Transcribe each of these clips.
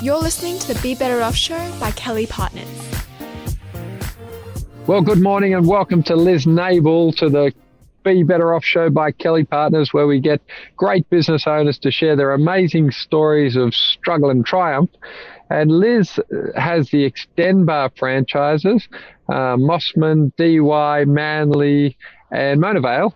You're listening to the Be Better Off Show by Kelly+Partners. Well, good morning and welcome to Liz Nable to the Be Better Off Show by Kelly+Partners, where we get great business owners to share their amazing stories of struggle and triumph. And Liz has the Xtend Barre franchises, Mossman, DY, Manly and Mona Vale,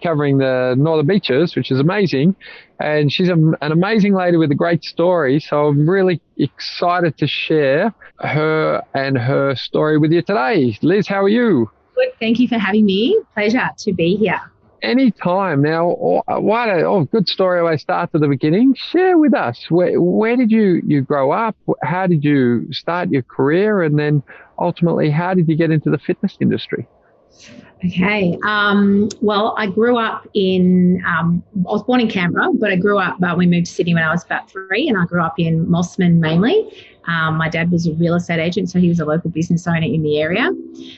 covering the Northern Beaches, which is amazing. And she's an amazing lady with a great story. So I'm really excited to share her story with you today. Liz, how are you? Good. Thank you for having me. Pleasure to be here. Anytime. Now, good story. I start at the beginning. Share with us. Where did you grow up? How did you start your career? And then ultimately, how did you get into the fitness industry? Okay. Well, I grew up I was born in Canberra, but I grew up, we moved to Sydney when I was about 3, and I grew up in Mossman mainly. My dad was a real estate agent, so he was a local business owner in the area.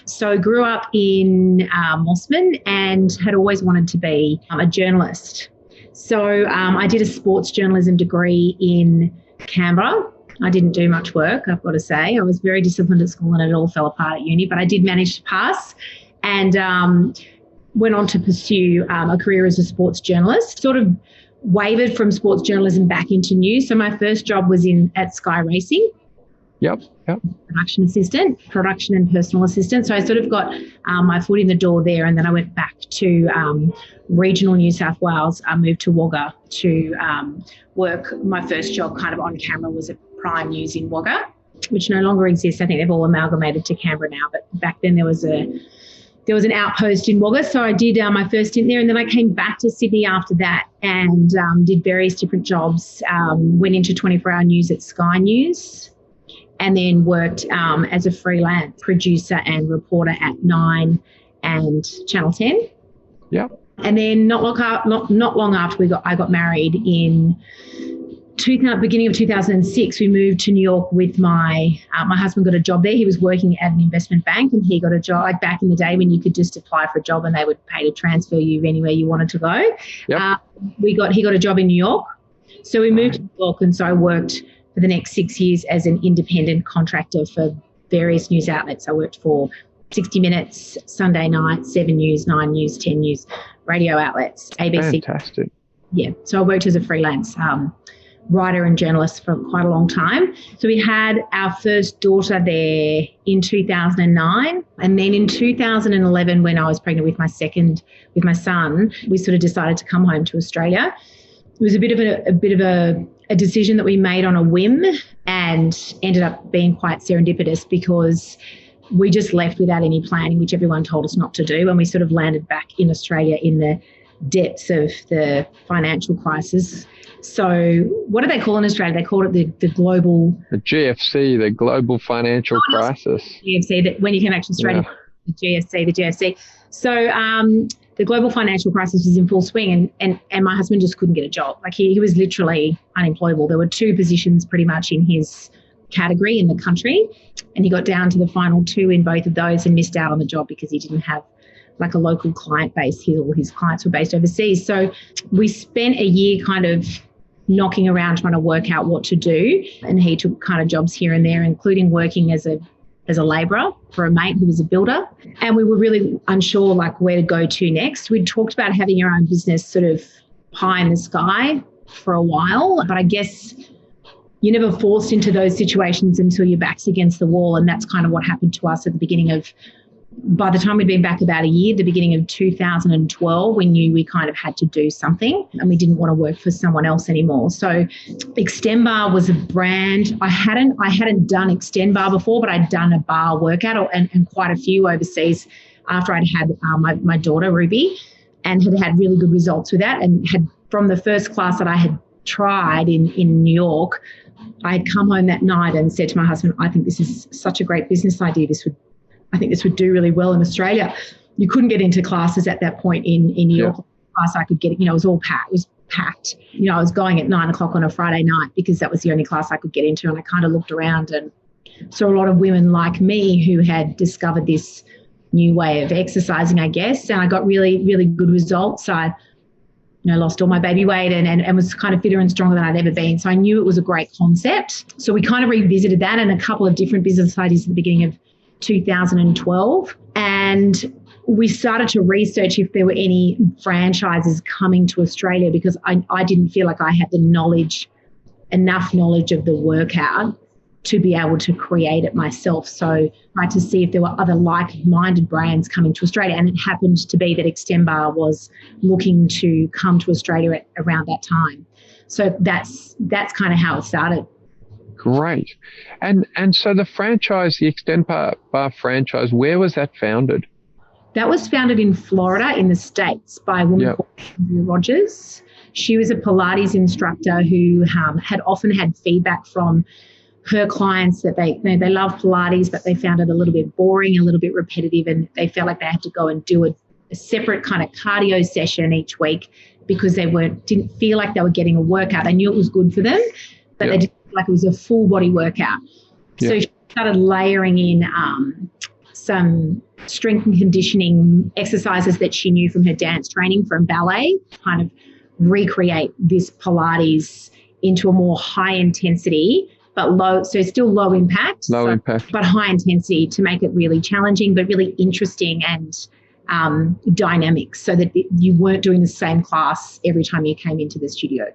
So I grew up in Mossman and had always wanted to be a journalist. So I did a sports journalism degree in Canberra. I didn't do much work, I've got to say. I was very disciplined at school and it all fell apart at uni, but I did manage to pass and went on to pursue a career as a sports journalist. Sort of wavered from sports journalism back into news. So my first job was at Sky Racing. Yep. Production and personal assistant. So I sort of got my foot in the door there, and then I went back to regional New South Wales. I moved to Wagga to work. My first job kind of on camera was at Prime News in Wagga, which no longer exists. I think they've all amalgamated to Canberra now, but back then there was an outpost in Wagga. So I did my first stint there, and then I came back to Sydney after that and did various different jobs. Went into 24-hour news at Sky News, and then worked as a freelance producer and reporter at 9 and Channel 10. Yeah. And then not long after I got married in beginning of 2006, we moved to New York with my husband. Got a job there. He was working at an investment bank, and he got a job like back in the day when you could just apply for a job and they would pay to transfer you anywhere you wanted to go. Yep. He got a job in New York, so we moved to New York, and so I worked for the next 6 years as an independent contractor for various news outlets. I worked for 60 Minutes, Sunday Night, 7 News, 9 News, 10 News, radio outlets, ABC. Fantastic. Yeah, so I worked as a freelance writer and journalist for quite a long time. So we had our first daughter there in 2009. And then in 2011, when I was pregnant with my son, we sort of decided to come home to Australia. It was a bit of a decision that we made on a whim, and ended up being quite serendipitous because we just left without any planning, which everyone told us not to do. And we sort of landed back in Australia in the depths of the financial crisis. So what do they call in Australia? They call it the global... The GFC, the global financial crisis. GFC, that when you came back to Australia, the GFC. So the global financial crisis was in full swing, and my husband just couldn't get a job. Like he was literally unemployable. There were 2 positions pretty much in his category in the country, and he got down to the final 2 in both of those and missed out on the job because he didn't have like a local client base. All his clients were based overseas. So we spent a year kind of knocking around trying to work out what to do, and he took kind of jobs here and there, including working as a labourer for a mate who was a builder. And we were really unsure like where to go to next. We'd talked about having our own business sort of pie in the sky for a while, but I guess you're never forced into those situations until your back's against the wall. And that's kind of what happened to us at the beginning of, by the time we'd been back about a year, the beginning of 2012, we knew we kind of had to do something and we didn't want to work for someone else anymore. So Xtend Barre was a brand. I hadn't done Xtend Barre before, but I'd done a bar workout and quite a few overseas after I'd had my daughter, Ruby, and had really good results with that. And had, from the first class that I had tried in New York, I had come home that night and said to my husband, I think this is such a great business idea. I think this would do really well in Australia. You couldn't get into classes at that point in New York. Class I could get, it was all packed. It was packed. I was going at 9 o'clock on a Friday night because that was the only class I could get into. And I kind of looked around and saw a lot of women like me who had discovered this new way of exercising, I guess. And I got really, really good results. I lost all my baby weight and was kind of fitter and stronger than I'd ever been. So I knew it was a great concept. So we kind of revisited that and a couple of different business ideas at the beginning of 2012. And we started to research if there were any franchises coming to Australia, because I didn't feel like I had enough knowledge of the workout to be able to create it myself. So I tried to see if there were other like-minded brands coming to Australia, and it happened to be that Xtend Barre was looking to come to Australia around that time. So that's kind of how it started. Great. And so the franchise, the Xtend Barre franchise, where was that founded? That was founded in Florida in the States by a woman called Andrea Rogers. She was a Pilates instructor who had often had feedback from her clients that they love Pilates, but they found it a little bit boring, a little bit repetitive, and they felt like they had to go and do a separate kind of cardio session each week because they didn't feel like they were getting a workout. They knew it was good for them, but they didn't feel like it was a full body workout. So she started layering in some strength and conditioning exercises that she knew from her dance training from ballet, kind of recreate this Pilates into a more high intensity but low, so still low impact, but high intensity, to make it really challenging but really interesting and dynamic, so that you weren't doing the same class every time you came into the studio.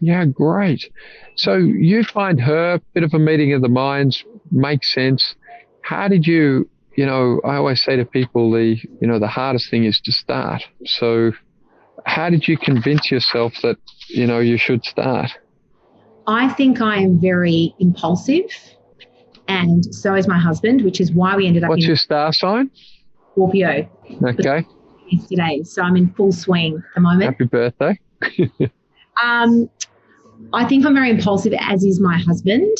Yeah, great. So you find her a bit of a meeting of the minds, makes sense. How did you, I always say to people, the hardest thing is to start. So how did you convince yourself that, you should start? I think I am very impulsive, and so is my husband, which is why we ended up. What's your star sign? Scorpio. Okay. Yesterday, so I'm in full swing at the moment. Happy birthday. I think I'm very impulsive, as is my husband.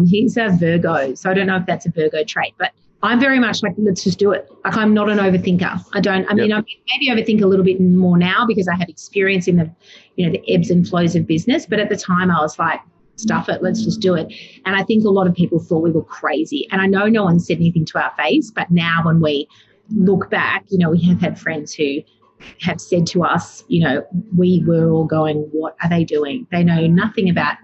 He's a Virgo, so I don't know if that's a Virgo trait, but I'm very much like, let's just do it. Like, I'm not an overthinker. I mean, I maybe overthink a little bit more now because I have experience in the ebbs and flows of business. But at the time I was like, stuff it, let's just do it. And I think a lot of people thought we were crazy. And I know no one said anything to our face, but now when we look back, we have had friends who have said to us, we were all going, what are they doing? They know nothing about,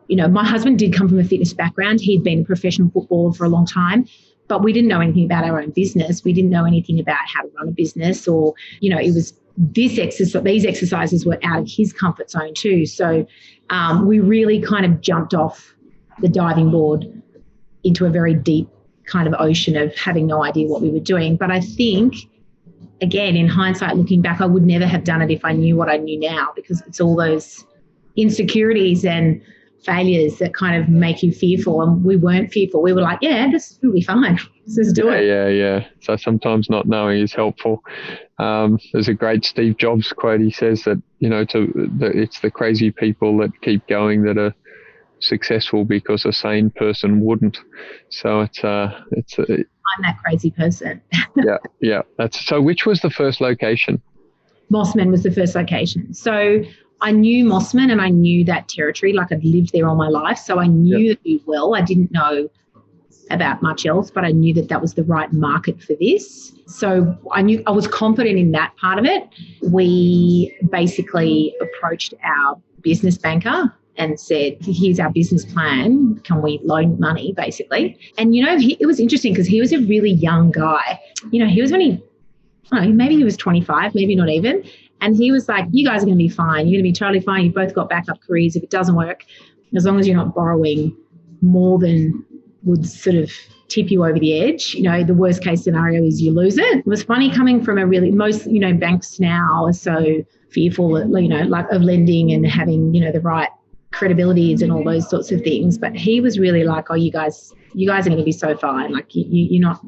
my husband did come from a fitness background. He'd been a professional footballer for a long time. But we didn't know anything about our own business. We didn't know anything about how to run a business, or, it was these exercises were out of his comfort zone too. So we really kind of jumped off the diving board into a very deep kind of ocean of having no idea what we were doing. But I think, again, in hindsight, looking back, I would never have done it if I knew what I knew now, because it's all those insecurities and failures that kind of make you fearful, and we weren't fearful. We were like, yeah, this will be fine. Let's just do it. Yeah. So sometimes not knowing is helpful. There's a great Steve Jobs quote. He says that, it's the crazy people that keep going that are successful, because a sane person wouldn't. So I'm that crazy person. Yeah. So which was the first location? Mossman was the first location. So I knew Mossman and I knew that territory, like I'd lived there all my life. So I knew that well. I didn't know about much else, but I knew that was the right market for this. So I was confident in that part of it. We basically approached our business banker and said, here's our business plan. Can we loan money, basically? And, it was interesting because he was a really young guy. He was only, maybe he was 25, maybe not even. And he was like, you guys are going to be fine. You're going to be totally fine. You've both got backup careers. If it doesn't work, as long as you're not borrowing more than would sort of tip you over the edge, the worst case scenario is you lose it. It was funny coming from most, banks now are so fearful, of lending and having, the right credibilities and all those sorts of things. But he was really like, oh, you guys are going to be so fine. Like you're not,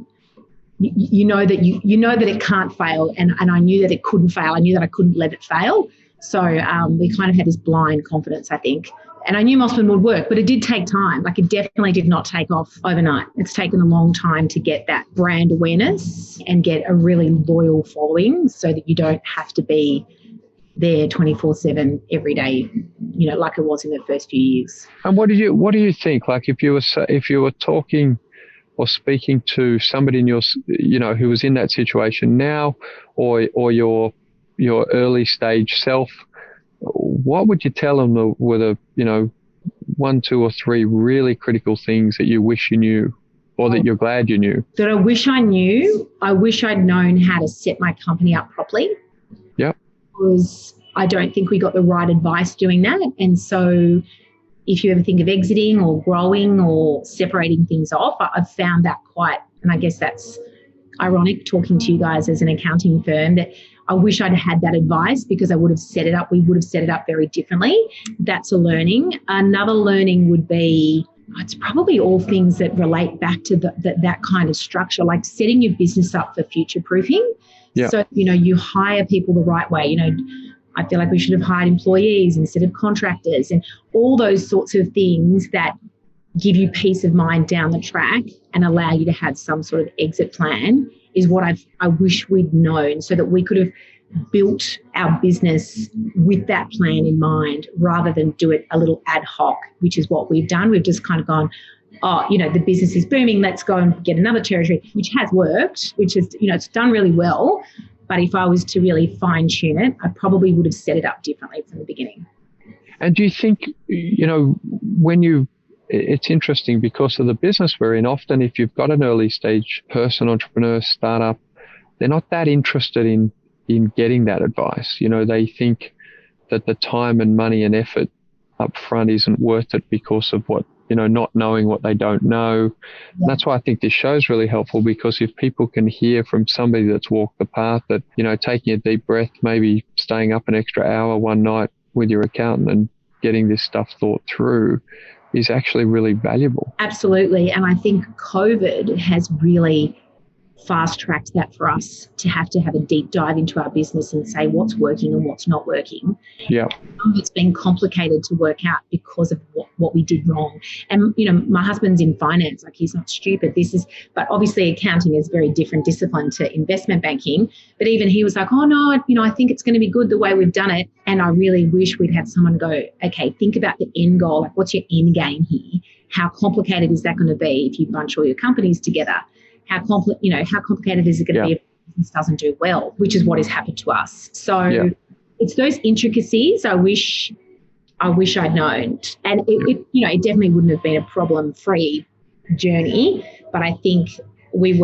you know that it can't fail, and I knew that it couldn't fail. I knew that I couldn't let it fail. So we kind of had this blind confidence, I think. And I knew Mossman would work, but it did take time. Like, it definitely did not take off overnight. It's taken a long time to get that brand awareness and get a really loyal following, so that you don't have to be there 24/7 every day, like it was in the first few years. And what do you think? Like, if you were talking or speaking to somebody in your, who was in that situation now, or your early stage self, what would you tell them were the, 1, 2, or 3 really critical things that you wish you knew, or that you're glad you knew? That I wish I knew. I wish I'd known how to set my company up properly. Yep. Because I don't think we got the right advice doing that. And so if you ever think of exiting or growing or separating things off, I've found that quite, and I guess that's ironic talking to you guys as an accounting firm, that I wish I'd had that advice, because I would have set it up. We would have set it up very differently. That's a learning. Another learning would be, it's probably all things that relate back to that kind of structure, like setting your business up for future proofing. Yeah. So, you hire people the right way. I feel like we should have hired employees instead of contractors, and all those sorts of things that give you peace of mind down the track and allow you to have some sort of exit plan is what I wish we'd known, so that we could have built our business with that plan in mind, rather than do it a little ad hoc, which is what we've done. We've just kind of gone, the business is booming, let's go and get another territory, which has worked, which is, it's done really well. But if I was to really fine tune it, I probably would have set it up differently from the beginning. And do you think, it's interesting because of the business we're in, often if you've got an early stage person, entrepreneur, startup, they're not that interested in getting that advice. They think that the time and money and effort up front isn't worth it because of what, not knowing what they don't know. Yeah. And that's why I think this show is really helpful, because if people can hear from somebody that's walked the path, that, taking a deep breath, maybe staying up an extra hour one night with your accountant and getting this stuff thought through is actually really valuable. Absolutely. And I think COVID has really fast-tracked that for us, to have a deep dive into our business and say what's working and what's not working. Yeah. It's been complicated to work out because of what we did wrong. And, my husband's in finance, like he's not stupid. But obviously accounting is a very different discipline to investment banking. But even he was like, oh no, I think it's going to be good the way we've done it. And I really wish we'd had someone go, okay, think about the end goal. Like, what's your end game here? How complicated is that going to be if you bunch all your companies together? How complicated is it going to be if business doesn't do well, which is what has happened to us. So It's those intricacies I wish I'd known. And it definitely wouldn't have been a problem-free journey, but I think it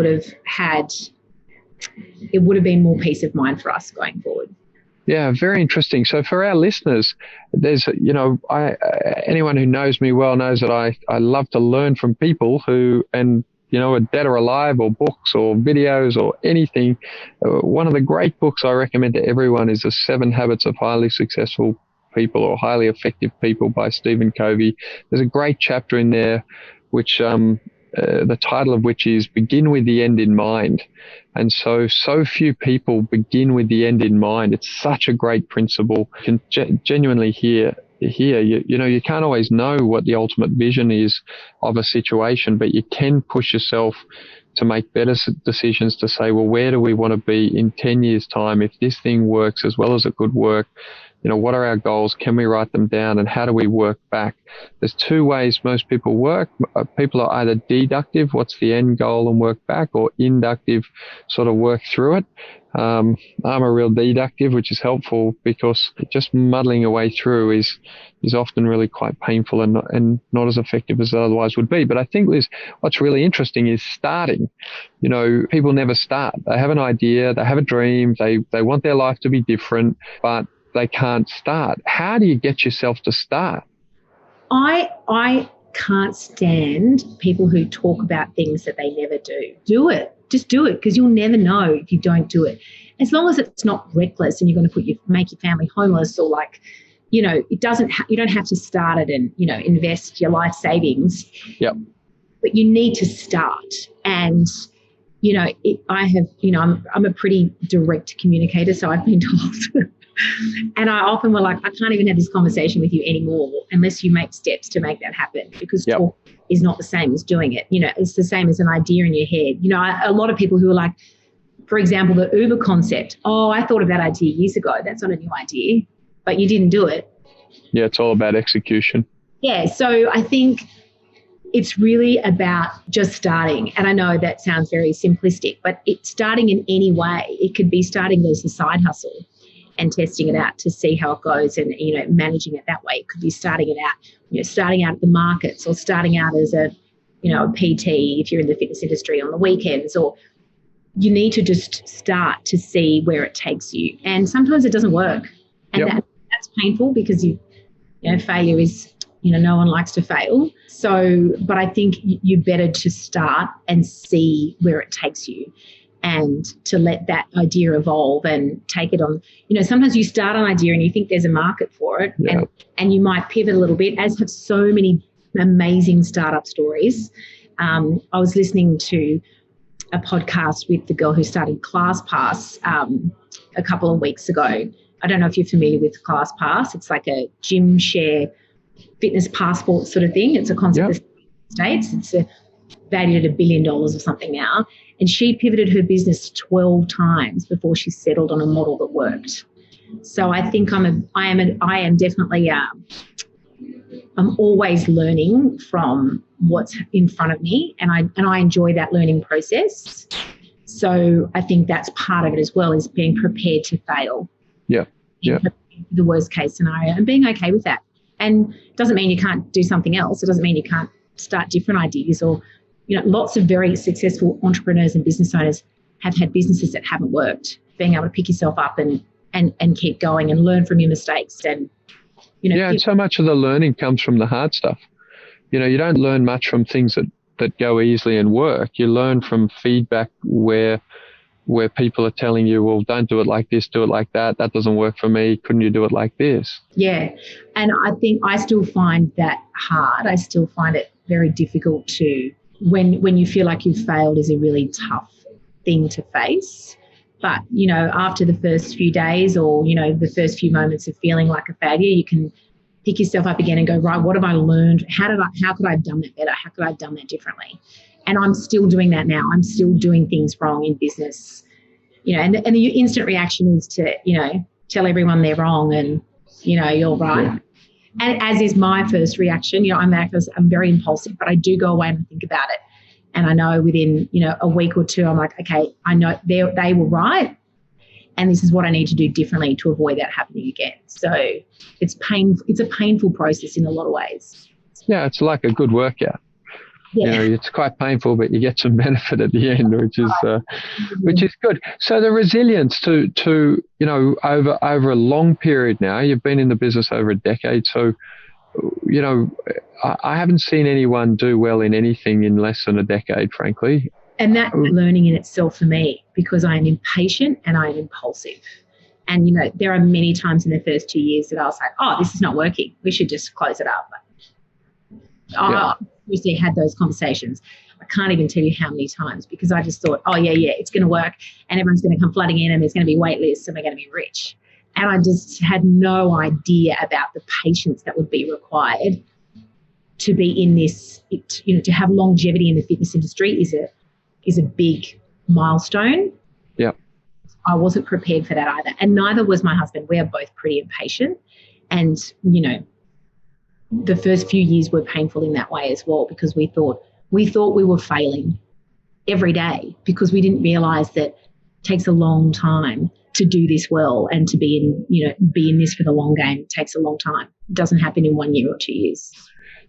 would have been more peace of mind for us going forward. Yeah, very interesting. So for our listeners, there's, anyone who knows me well knows that I love to learn from people who, and are dead or alive, or books or videos or anything. One of the great books I recommend to everyone is The 7 Habits of Highly Successful People or Highly Effective People by Stephen Covey. There's a great chapter in there which the title of which is Begin with the End in Mind. And so few people begin with the end in mind. It's such a great principle. You can genuinely hear you can't always know what the ultimate vision is of a situation, but you can push yourself to make better decisions, to say, well, where do we want to be in 10 years' time? If this thing works as well as it could work, what are our goals? Can we write them down? And how do we work back? There's 2 ways most people work. People are either deductive, what's the end goal, and work back, or inductive, sort of work through it. I'm a real deductive, which is helpful because just muddling away through is often really quite painful and not as effective as it otherwise would be. But I think what's really interesting is starting. People never start. They have an idea, they have a dream, they want their life to be different, but they can't start. How do you get yourself to start? I can't stand people who talk about things that they never do. Do it. Just do it, because you'll never know if you don't do it. As long as it's not reckless and you're going to make your family homeless, or it doesn't. You don't have to start it and invest your life savings. Yep. But you need to start. And I'm a pretty direct communicator, so I've been told. And I often were like, I can't even have this conversation with you anymore unless you make steps to make that happen, because talk is not the same as doing it. It's the same as an idea in your head. A lot of people who are like, for example, the Uber concept. Oh, I thought of that idea years ago. That's not a new idea, but you didn't do it. Yeah, it's all about execution. Yeah, so I think it's really about just starting. And I know that sounds very simplistic, but it's starting in any way. It could be starting as a side hustle. and testing it out to see how it goes and, managing it that way. It could be starting it out, starting out at the markets, or starting out as a PT if you're in the fitness industry on the weekends, or you need to just start to see where it takes you. And sometimes it doesn't work. And that's painful because failure is, no one likes to fail. So, but I think you're better to start and see where it takes you, and to let that idea evolve and take it on. Sometimes you start an idea and you think there's a market for it, and you might pivot a little bit, as have so many amazing startup stories. I was listening to a podcast with the girl who started ClassPass a couple of weeks ago. I don't know if you're familiar with ClassPass. It's like a gym share fitness passport sort of thing. It's a concept of the States. It's valued at $1 billion or something now. And she pivoted her business 12 times before she settled on a model that worked. So I think I am definitely I'm always learning from what's in front of me, and I enjoy that learning process. So I think that's part of it as well, is being prepared to fail. The worst case scenario, and being okay with that. And it doesn't mean you can't do something else. It doesn't mean you can't start different ideas, or lots of very successful entrepreneurs and business owners have had businesses that haven't worked. Being able to pick yourself up and keep going and learn from your mistakes. And and so much of the learning comes from the hard stuff. You don't learn much from things that go easily and work. You learn from feedback where people are telling you, well, don't do it like this, do it like that. That doesn't work for me. Couldn't you do it like this? Yeah. And I think I still find that hard. I still find it very difficult to, when you feel like you've failed, is a really tough thing to face. But, after the first few days, or, the first few moments of feeling like a failure, you can pick yourself up again and go, right, what have I learned? How could I have done that better? How could I have done that differently? And I'm still doing that now. I'm still doing things wrong in business, and the instant reaction is to, tell everyone they're wrong and, you're right. Yeah. And as is my first reaction, I'm very impulsive, but I do go away and think about it. And I know within, a week or two, I'm like, okay, I know they were right, and this is what I need to do differently to avoid that happening again. So it's a painful process in a lot of ways. Yeah, it's like a good workout. Yeah. It's quite painful, but you get some benefit at the end, which is good. So the resilience to over a long period now, you've been in the business over a decade. So, I haven't seen anyone do well in anything in less than a decade, frankly. And that's learning in itself for me, because I am impatient and I am impulsive. And, there are many times in the first 2 years that I was like, oh, this is not working. We should just close it up. I usually had those conversations. I can't even tell you how many times, because I just thought, oh, yeah, it's going to work, and everyone's going to come flooding in, and there's going to be wait lists, and we're going to be rich. And I just had no idea about the patience that would be required to be in this, to have longevity in the fitness industry is a big milestone. Yeah. I wasn't prepared for that either. And neither was my husband. We are both pretty impatient. And, the first few years were painful in that way as well, because we thought we were failing every day, because we didn't realize that it takes a long time to do this well, and to be in this for the long game. It takes a long time. It doesn't happen in 1 year or 2 years.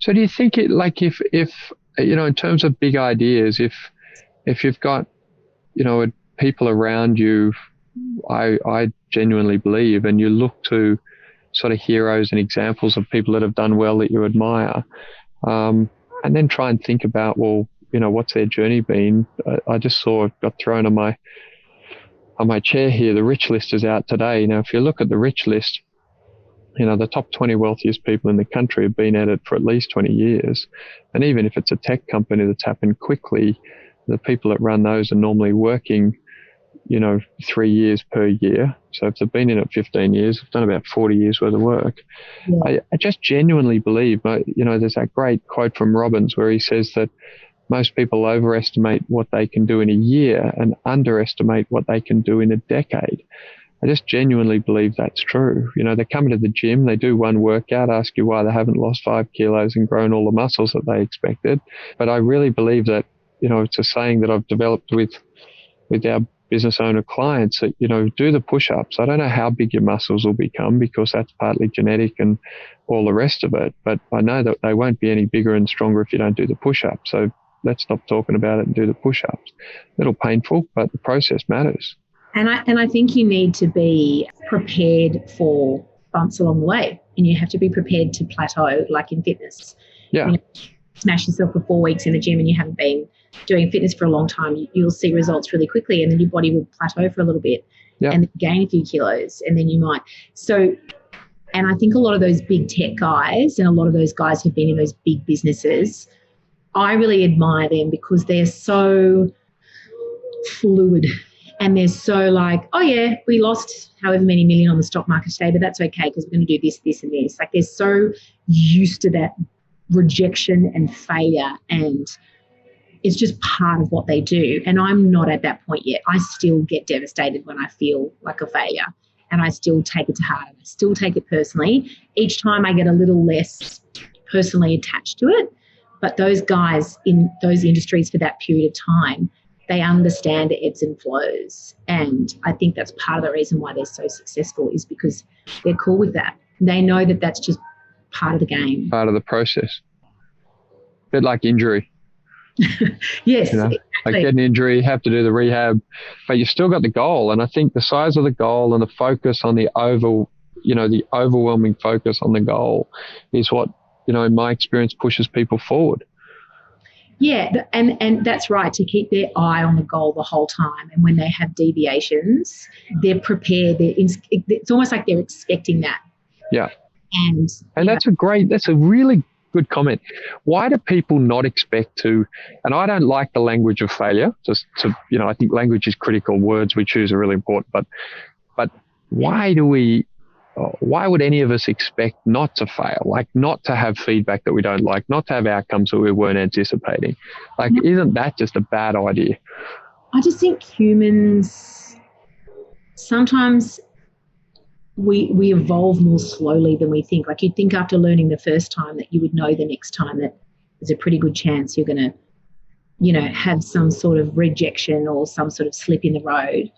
So do you think it, like, if in terms of big ideas, if you've got, people around you, I genuinely believe, and you look to sort of heroes and examples of people that have done well that you admire, and then try and think about, well, what's their journey been? I just got thrown on my chair here. The rich list is out today. Now, if you look at the rich list, the top 20 wealthiest people in the country have been at it for at least 20 years. And even if it's a tech company that's happened quickly, the people that run those are normally working, 3 years per year. So if they've been in it 15 years, they've done about 40 years worth of work. Yeah. I just genuinely believe, there's that great quote from Robbins where he says that most people overestimate what they can do in a year and underestimate what they can do in a decade. I just genuinely believe that's true. They come into the gym, they do one workout, ask you why they haven't lost 5 kilos and grown all the muscles that they expected. But I really believe that, it's a saying that I've developed with our business owner clients that, do the push-ups. I don't know how big your muscles will become because that's partly genetic and all the rest of it, but I know that they won't be any bigger and stronger if you don't do the push-ups. So let's stop talking about it and do the push-ups. A little painful, but the process matters. And I think you need to be prepared for bumps along the way, and you have to be prepared to plateau, like in fitness. Yeah. Smash yourself for 4 weeks in the gym and you haven't been doing fitness for a long time, you'll see results really quickly, and then your body will plateau for a little bit and then gain a few kilos, and then you might. So, and I think a lot of those big tech guys and a lot of those guys who've been in those big businesses, I really admire them because they're so fluid. And they're so like, oh, yeah, we lost however many million on the stock market today, but that's okay because we're going to do this, this, and this. Like they're so used to that rejection and failure, and it's just part of what they do. And I'm not at that point yet. I still get devastated when I feel like a failure, and I still take it to heart. I still take it personally. Each time I get a little less personally attached to it. But those guys in those industries for that period of time, they understand the ebbs and flows. And I think that's part of the reason why they're so successful, is because they're cool with that. They know that that's just part of the game. Part of the process. A bit like injury. Yes, exactly. Like get an injury, have to do the rehab, but you've still got the goal. And I think the size of the goal and the focus on the overwhelming focus on the goal is what, in my experience, pushes people forward. Yeah, and that's right, to keep their eye on the goal the whole time. And when they have deviations, they're prepared. It's almost like they're expecting that. Yeah. And that's a really good comment. Why do people not expect to, and I don't like the language of failure, I think language is critical. Words we choose are really important, but why would any of us expect not to fail, like not to have feedback that we don't like, not to have outcomes that we weren't anticipating? Like, isn't that just a bad idea? I just think humans, sometimes we evolve more slowly than we think. Like you'd think after learning the first time that you would know the next time that there's a pretty good chance you're going to, have some sort of rejection or some sort of slip in the road.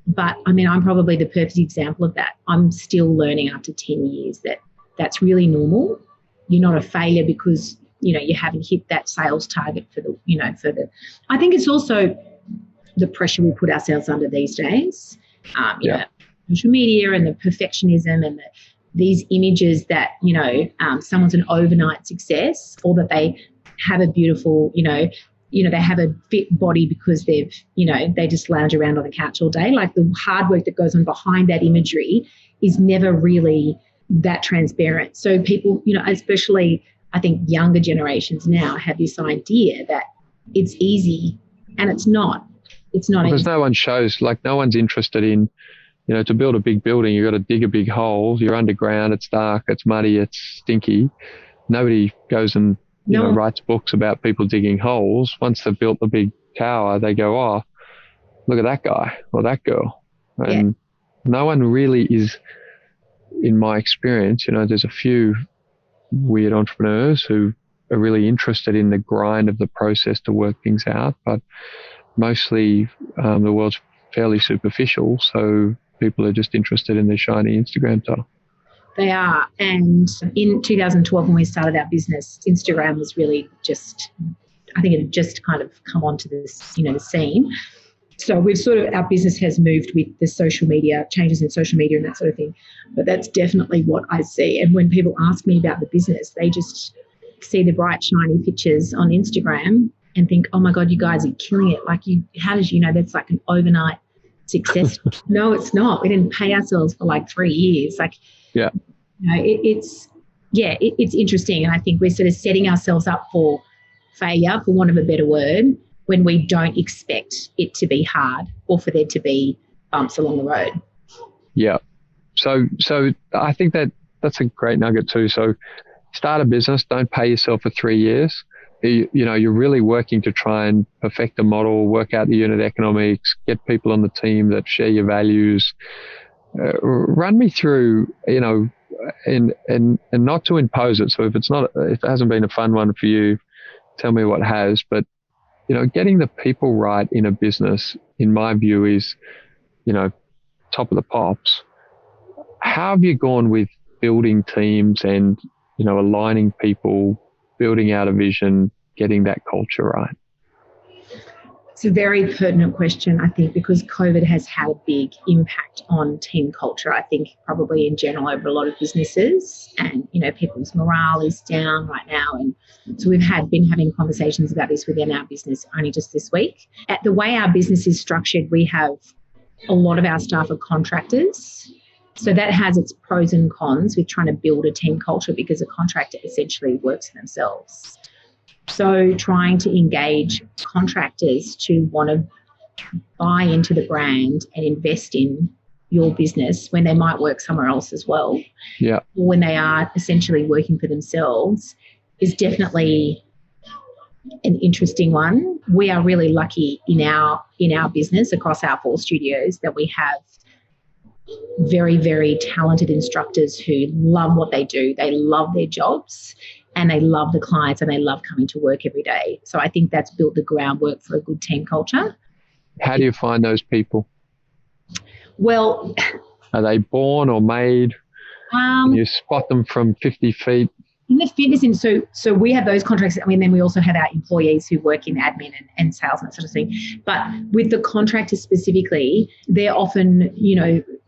But I mean, I'm probably the perfect example of that. I'm still learning after 10 years that that's really normal. You're not a failure because, you haven't hit that sales target I think it's also the pressure we put ourselves under these days. Social media and the perfectionism and these images that, someone's an overnight success, or that they have a beautiful, they have a fit body because they just lounge around on the couch all day. Like the hard work that goes on behind that imagery is never really that transparent. So people, especially I think younger generations now have this idea that it's easy, and it's not. It's not. Because no one shows, like no one's interested in, to build a big building, you've got to dig a big hole. You're underground. It's dark. It's muddy. It's stinky. Nobody goes and writes books about people digging holes. Once they've built the big tower, they go, oh, look at that guy or that girl. And no one really is, in my experience, there's a few weird entrepreneurs who are really interested in the grind of the process to work things out, but mostly the world's fairly superficial, so people are just interested in their shiny Instagram stuff. They are. And in 2012, when we started our business, Instagram was really I think it had just kind of come onto this, the scene. So our business has moved with the social media, changes in social media and that sort of thing. But that's definitely what I see. And when people ask me about the business, they just see the bright, shiny pictures on Instagram and think, oh my God, you guys are killing it. Like how did you know that's like an overnight success? No, it's not. We didn't pay ourselves for like 3 years. Like, yeah. It's interesting. And I think we're sort of setting ourselves up for failure, for want of a better word, when we don't expect it to be hard or for there to be bumps along the road. Yeah. So I think that's a great nugget too. So start a business, don't pay yourself for 3 years. You're really working to try and perfect a model, work out the unit economics, get people on the team that share your values. Run me through, and not to impose it. So if it hasn't been a fun one for you, tell me what has. But getting the people right in a business, in my view, is, top of the pops. How have you gone with building teams and, aligning people, building out a vision, getting that culture right? It's a very pertinent question, I think, because COVID has had a big impact on team culture, I think probably in general over a lot of businesses, and, people's morale is down right now. And so we've been having conversations about this within our business only just this week. At the way our business is structured, we have a lot of our staff are contractors. So that has its pros and cons with trying to build a team culture, because a contractor essentially works for themselves. So trying to engage contractors to want to buy into the brand and invest in your business when they might work somewhere else as well, or when they are essentially working for themselves, is definitely an interesting one. We are really lucky in our business across our 4 studios that we have very, very talented instructors who love what they do. They love their jobs and they love the clients and they love coming to work every day. So I think that's built the groundwork for a good team culture. How do you find those people? Well, are they born or made? Can you spot them from 50 feet? In the fitness industry, so we have those contracts. I mean, then we also have our employees who work in admin and sales and that sort of thing. But with the contractors specifically, they're often,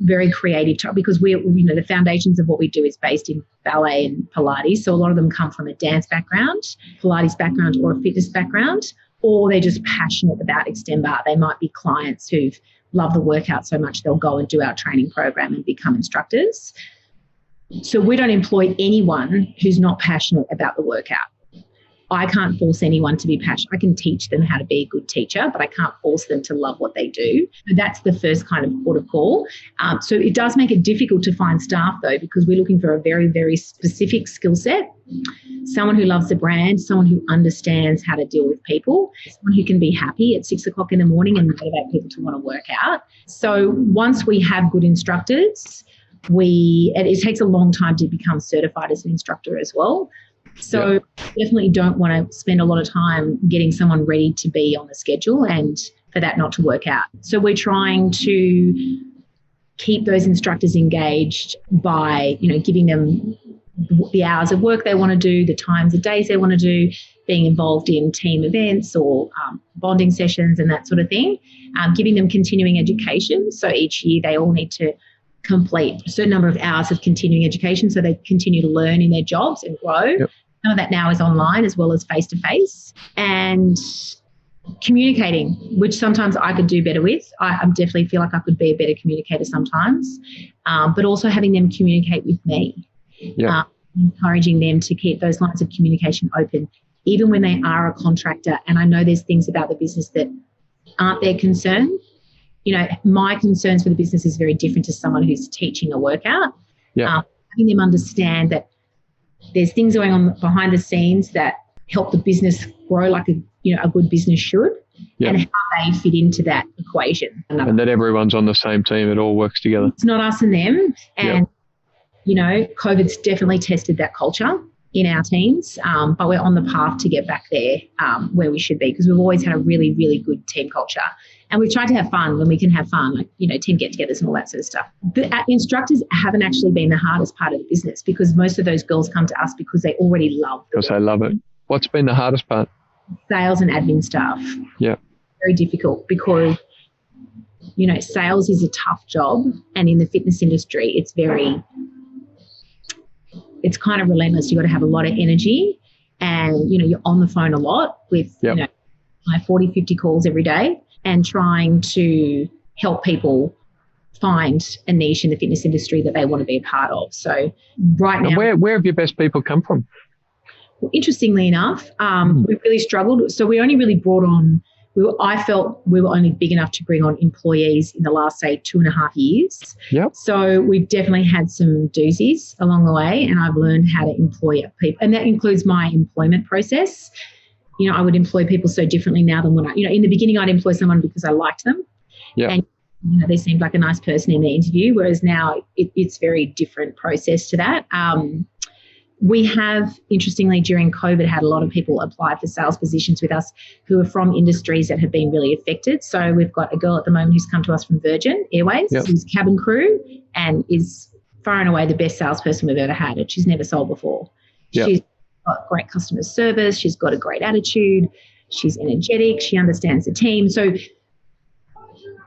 very creative, because we're, the foundations of what we do is based in ballet and Pilates. So a lot of them come from a dance background, Pilates background, or a fitness background, or they're just passionate about Xtend Barre. They might be clients who love the workout so much they'll go and do our training program and become instructors. So we don't employ anyone who's not passionate about the workout. I can't force anyone to be passionate. I can teach them how to be a good teacher, but I can't force them to love what they do. So that's the first kind of port of call. So it does make it difficult to find staff, though, because we're looking for a very, very specific skill set. Someone who loves the brand, someone who understands how to deal with people, someone who can be happy at 6 o'clock in the morning and motivate people to want to work out. So once we have good instructors, it takes a long time to become certified as an instructor as well. So definitely don't want to spend a lot of time getting someone ready to be on the schedule and for that not to work out. So we're trying to keep those instructors engaged by, giving them the hours of work they want to do, the times of days they want to do, being involved in team events or bonding sessions and that sort of thing, giving them continuing education. So each year they all need to complete a certain number of hours of continuing education so they continue to learn in their jobs and grow. Yep. Some of that now is online as well as face-to-face, and communicating, which sometimes I could do better with. I definitely feel like I could be a better communicator sometimes, but also having them communicate with me, encouraging them to keep those lines of communication open, even when they are a contractor. And I know there's things about the business that aren't their concern. My concerns for the business is very different to someone who's teaching a workout. Having them understand that there's things going on behind the scenes that help the business grow like a good business should, and how they fit into that equation. And that everyone's on the same team. It all works together. It's not us and them. And, COVID's definitely tested that culture in our teams, but we're on the path to get back there where we should be, because we've always had a really, really good team culture. And we've tried to have fun when we can have fun, like, team get-togethers and all that sort of stuff. The instructors haven't actually been the hardest part of the business, because most of those girls come to us because they already love Because they love it. What's been the hardest part? Sales and admin staff. Yeah. Very difficult because, sales is a tough job. And in the fitness industry, it's kind of relentless. You've got to have a lot of energy and, you're on the phone a lot with, 40, 50 calls every day, and trying to help people find a niche in the fitness industry that they want to be a part of. So right now... And where have your best people come from? Well, interestingly enough, we really struggled. So we only really brought on... I felt we were only big enough to bring on employees in the last, say, 2.5 years. Yep. So we've definitely had some doozies along the way, and I've learned how to employ people. And that includes my employment process. I would employ people so differently now than when in the beginning I'd employ someone because I liked them. Yeah. And, they seemed like a nice person in the interview, whereas now it's very different process to that. We have, interestingly, during COVID, had a lot of people apply for sales positions with us who are from industries that have been really affected. So we've got a girl at the moment who's come to us from Virgin Airways, who's cabin crew and is far and away the best salesperson we've ever had, and she's never sold before. She's got great customer service. She's got a great attitude. She's energetic. She understands the team. So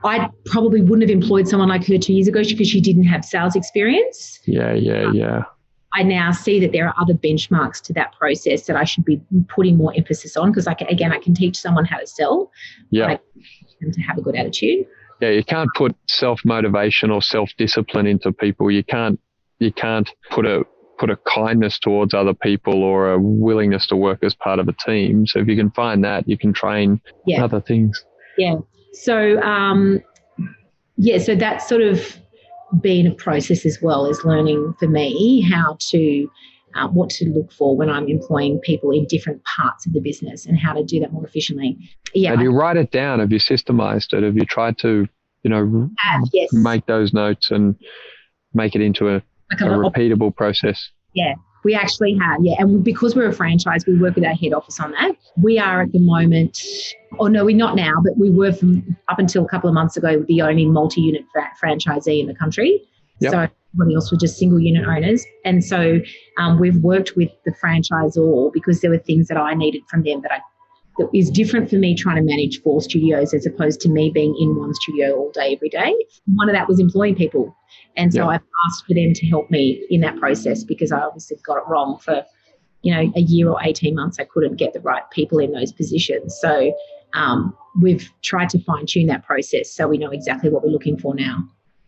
I probably wouldn't have employed someone like her 2 years ago because she didn't have sales experience. Yeah. I now see that there are other benchmarks to that process that I should be putting more emphasis on, because I can teach someone how to sell. Yeah. I can teach them to have a good attitude. Yeah, you can't put self-motivation or self-discipline into people. You can't put a kindness towards other people or a willingness to work as part of a team. So if you can find that, you can train other things. Yeah. So, so that's sort of been a process as well, as learning for me how to, what to look for when I'm employing people in different parts of the business and how to do that more efficiently. Yeah. And you write it down? Have you systemized it? Have you tried to, make those notes and make it into a repeatable process? Yeah, we actually have. Yeah. And because we're a franchise, we work with our head office on that. We are at the moment, we're not now, but we were from up until a couple of months ago, the only multi-unit franchisee in the country. Yep. So everybody else were just single unit owners. And so we've worked with the franchisor because there were things that I needed from them that is different for me trying to manage 4 studios as opposed to me being in one studio all day, every day. One of that was employing people. And so I've asked for them to help me in that process because I obviously got it wrong for, a year or 18 months. I couldn't get the right people in those positions. So we've tried to fine tune that process so we know exactly what we're looking for now.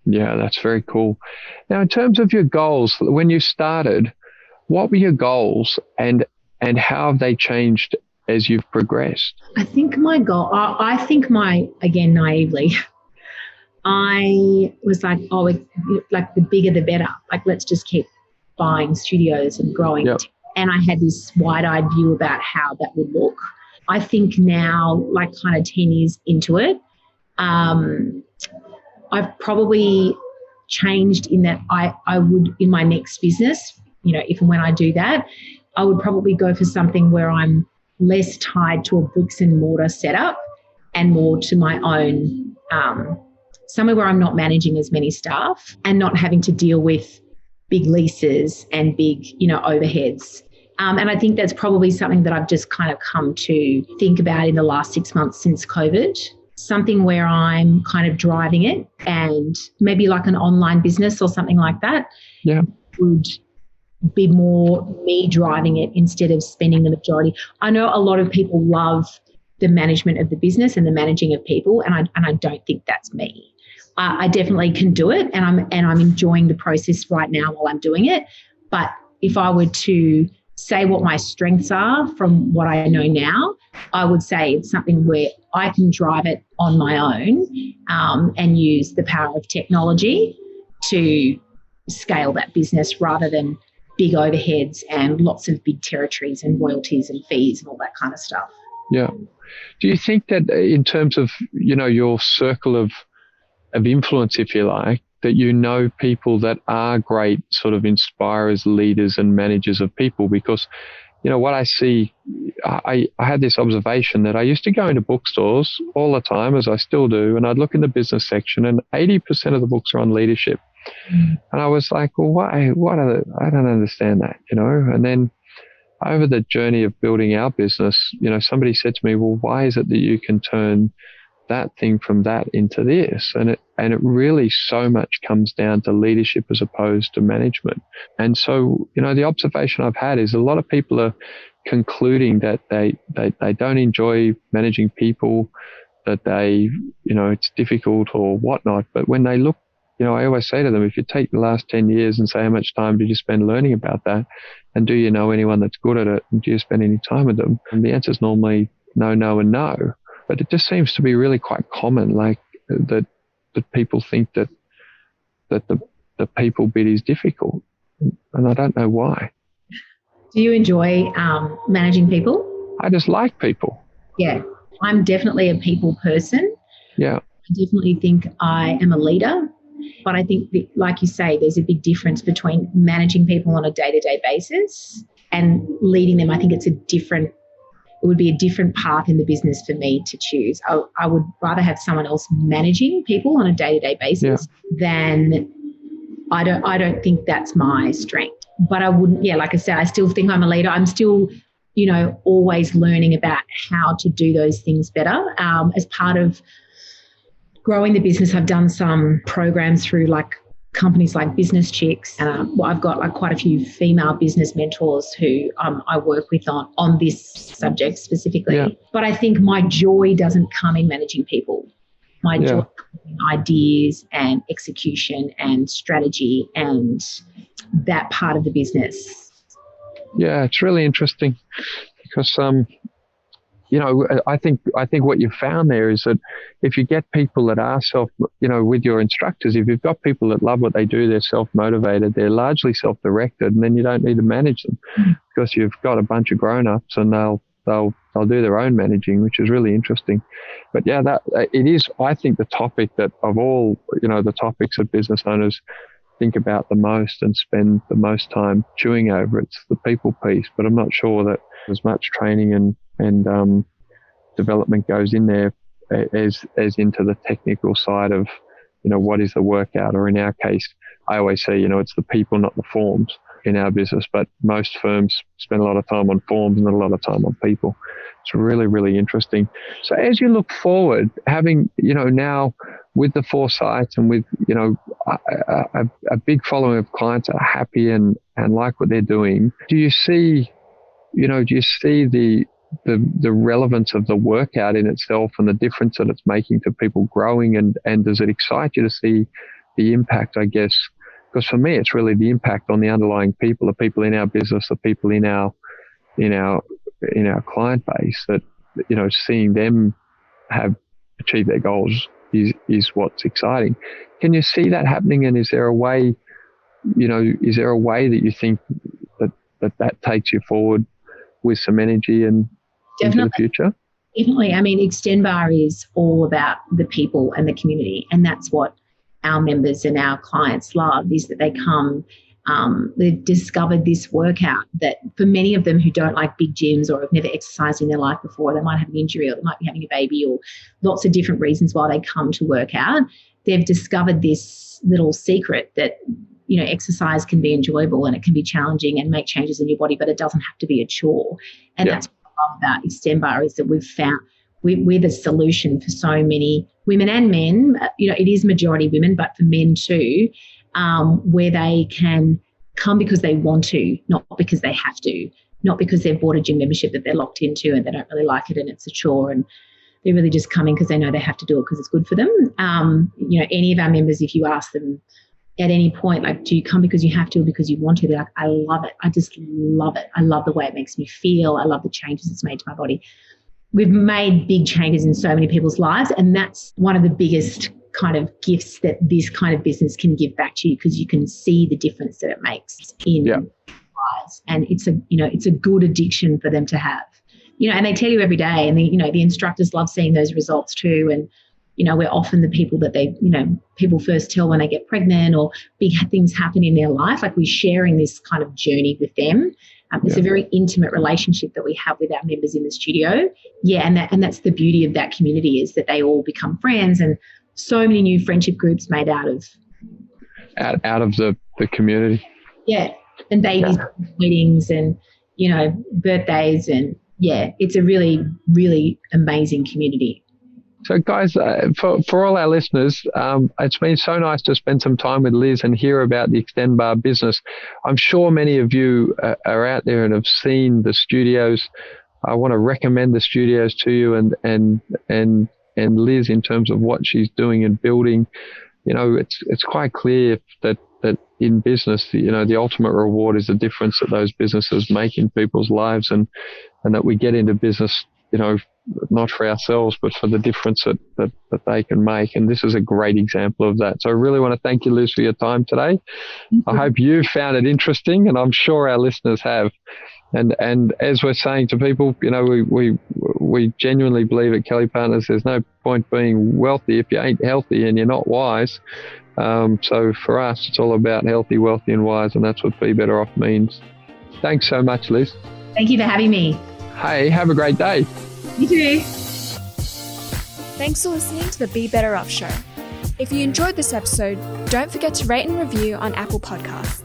Yeah, that's very cool. Now, in terms of your goals, when you started, what were your goals and how have they changed as you've progressed? I think my goal, again, naively, I was like, like the bigger the better. Like, let's just keep buying studios and growing. Yep. And I had this wide-eyed view about how that would look. I think now, like kind of 10 years into it, I've probably changed in that I would, in my next business, if and when I do that, I would probably go for something where I'm less tied to a bricks and mortar setup and more to my own, somewhere where I'm not managing as many staff and not having to deal with big leases and big, overheads. And I think that's probably something that I've just kind of come to think about in the last 6 months since COVID, something where I'm kind of driving it, and maybe like an online business or something like that would be more me driving it instead of spending the majority. I know a lot of people love the management of the business and the managing of people, and I don't think that's me. I definitely can do it, and I'm enjoying the process right now while I'm doing it. But if I were to say what my strengths are from what I know now, I would say it's something where I can drive it on my own and use the power of technology to scale that business rather than big overheads and lots of big territories and royalties and fees and all that kind of stuff. Yeah. Do you think that in terms of, your circle of influence, if you like, that people that are great sort of inspirers, leaders and managers of people? Because, what I see, I had this observation that I used to go into bookstores all the time, as I still do, and I'd look in the business section and 80% of the books are on leadership. And I was like, well, why? I don't understand that, And then over the journey of building our business, somebody said to me, well, why is it that you can turn that thing from that into this? And it really so much comes down to leadership as opposed to management. And so, the observation I've had is a lot of people are concluding that they don't enjoy managing people, that it's difficult or whatnot. But when they look, I always say to them, if you take the last 10 years and say, how much time did you spend learning about that? And do you know anyone that's good at it? And do you spend any time with them? And the answer is normally no, no, and no. But it just seems to be really quite common, like that people think that the people bit is difficult. And I don't know why. Do you enjoy managing people? I just like people. Yeah. I'm definitely a people person. Yeah. I definitely think I am a leader. But I think, like you say, there's a big difference between managing people on a day-to-day basis and leading them. I think it would be a different path in the business for me to choose. I would rather have someone else managing people on a day-to-day basis than I don't think that's my strength. But I wouldn't, like I said, I still think I'm a leader. I'm still, always learning about how to do those things better. As part of growing the business, I've done some programs through like companies like Business Chicks. I've got like quite a few female business mentors who I work with on this subject specifically. Yeah. But I think my joy doesn't come in managing people. My joy comes in ideas and execution and strategy and that part of the business. Yeah, it's really interesting because I think what you've found there is that if you get people that are with your instructors, if you've got people that love what they do, they're self-motivated, they're largely self-directed, and then you don't need to manage them because you've got a bunch of grown-ups and they'll do their own managing, which is really interesting. But that it is, I think, the topic that of all, the topics that business owners think about the most and spend the most time chewing over. It's the people piece, but I'm not sure that as much training and development goes in there as into the technical side of, what is the workout, or in our case, I always say, it's the people, not the forms in our business, but most firms spend a lot of time on forms and not a lot of time on people. It's really, really interesting. So as you look forward, having, now with the 4 sites and with, a big following of clients that are happy and like what they're doing, do you see the relevance of the workout in itself and the difference that it's making to people growing, and does it excite you to see the impact, I guess? Because for me, it's really the impact on the underlying people, the people in our business, the people in our client base, that, seeing them have achieved their goals is what's exciting. Can you see that happening? And is there a way that you think that takes you forward with some energy and into the future? Definitely. I mean, Xtend Barre is all about the people and the community, and that's what our members and our clients love, is that they come, they've discovered this workout that for many of them who don't like big gyms or have never exercised in their life before, they might have an injury or they might be having a baby or lots of different reasons why they come to work out. They've discovered this little secret that, exercise can be enjoyable and it can be challenging and make changes in your body, but it doesn't have to be a chore. And that's what I love about Xtend Barre, is that we've found we're the solution for so many women and men. It is majority women, but for men too, where they can come because they want to, not because they have to, not because they've bought a gym membership that they're locked into and they don't really like it and it's a chore, and they're really just coming because they know they have to do it because it's good for them. Any of our members, if you ask them at any point, like, do you come because you have to or because you want to? They're like, I love it. I just love it. I love the way it makes me feel. I love the changes it's made to my body. We've made big changes in so many people's lives, and that's one of the biggest kind of gifts that this kind of business can give back to you, because you can see the difference that it makes in lives, and it's a good addiction for them to have. And they tell you every day, and the instructors love seeing those results too. And we're often the people that people first tell when they get pregnant or big things happen in their life. Like, we're sharing this kind of journey with them. It's a very intimate relationship that we have with our members in the studio. Yeah, and that's the beauty of that community, is that they all become friends, and so many new friendship groups made out of the community. Yeah, and babies, weddings, and birthdays, and it's a really, really amazing community. So, guys, for all our listeners, it's been so nice to spend some time with Liz and hear about the Xtend Barre business. I'm sure many of you are out there and have seen the studios. I want to recommend the studios to you, and Liz, in terms of what she's doing and building. It's quite clear that in business, the ultimate reward is the difference that those businesses make in people's lives, and that we get into business, not for ourselves, but for the difference that they can make. And this is a great example of that. So I really want to thank you, Liz, for your time today. I hope you found it interesting, and I'm sure our listeners have. And as we're saying to people, we genuinely believe at Kelly+Partners, there's no point being wealthy if you ain't healthy and you're not wise. So for us, it's all about healthy, wealthy and wise, and that's what Be Better Off means. Thanks so much, Liz. Thank you for having me. Hey, have a great day. You too. Thanks for listening to the Be Better Off Show. If you enjoyed this episode, don't forget to rate and review on Apple Podcasts.